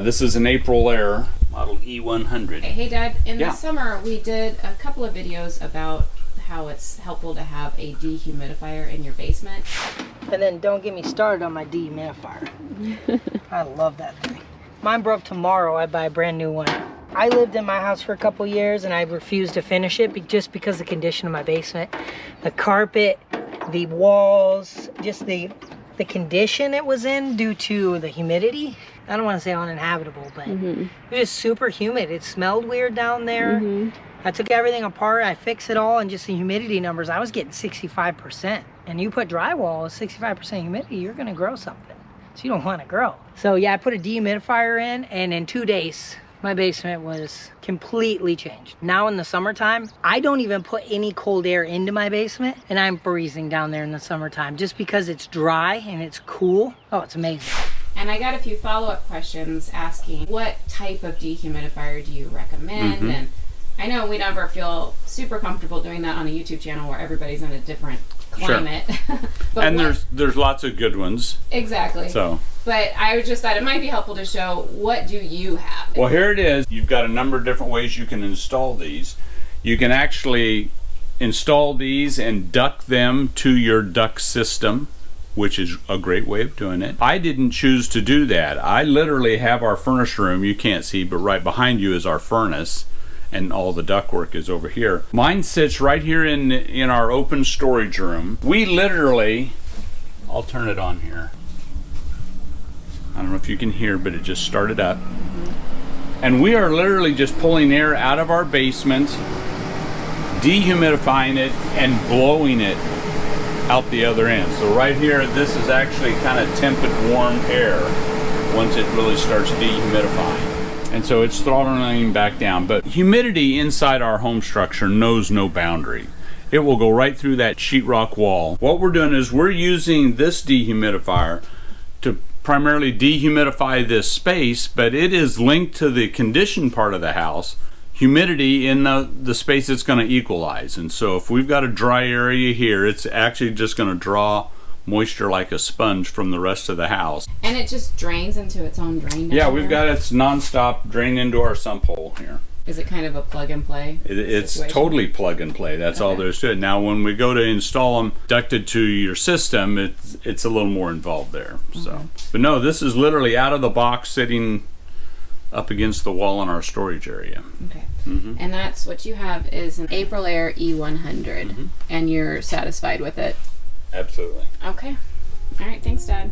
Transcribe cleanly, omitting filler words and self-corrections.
This is an April Air model E100. Hey Dad, in the summer we did a couple of videos about how it's helpful to have a dehumidifier in your basement. And then don't get me started on my dehumidifier. I love that thing. Mine broke tomorrow, I buy a brand new one. I lived in my house for a couple years and I refused to finish it just because of the condition of my basement. The carpet, the walls, just the condition it was in due to the humidity. I don't want to say uninhabitable, but it was just super humid. It smelled weird down there. I took everything apart, I fixed it all, and just the humidity numbers, I was getting 65%. And you put drywall with 65% humidity, you're gonna grow something. So you don't wanna grow. So yeah, I put a dehumidifier in, and in 2 days, my basement was completely changed. Now in the summertime, I don't even put any cold air into my basement, and I'm freezing down there in the summertime just because it's dry and it's cool. Oh, it's amazing. And I got a few follow-up questions asking what type of dehumidifier do you recommend? And I know we never feel super comfortable doing that on a YouTube channel where everybody's in a different climate. But and there's lots of good ones. Exactly. So, but I just thought it might be helpful to show what do you have. Well, here it is. You've got a number of different ways you can install these. You can actually install these and duct them to your duct system, which is a great way of doing it. I didn't choose to do that. I literally have our furnace room, you can't see, but right behind you is our furnace, and all the ductwork is over here. Mine sits right here in our open storage room. We literally, I'll turn it on here. I don't know if you can hear, but it just started up. And we are literally just pulling air out of our basement, dehumidifying it, and blowing it out the other end. So right here, this is actually kind of tempered warm air once it really starts dehumidifying. And so it's throttling back down. But humidity inside our home structure knows no boundary. It will go right through that sheetrock wall. What we're doing is we're using this dehumidifier to primarily dehumidify this space, but it is linked to the conditioned part of the house, humidity in the space it's going to equalize. And so if we've got a dry area here, it's actually just going to draw moisture like a sponge from the rest of the house. And it just drains into its own drain. Yeah, we've got its non-stop drain into our sump hole here. Is it kind of a plug and play? It's totally plug and play. That's all there is to it. Now when we go to install them ducted to your system, it's a little more involved there. So, but no, this is literally out of the box, sitting up against the wall in our storage area. Okay. And that's what you have is an April Air E100, and you're satisfied with it? Absolutely. Okay. All right. Thanks, Dad.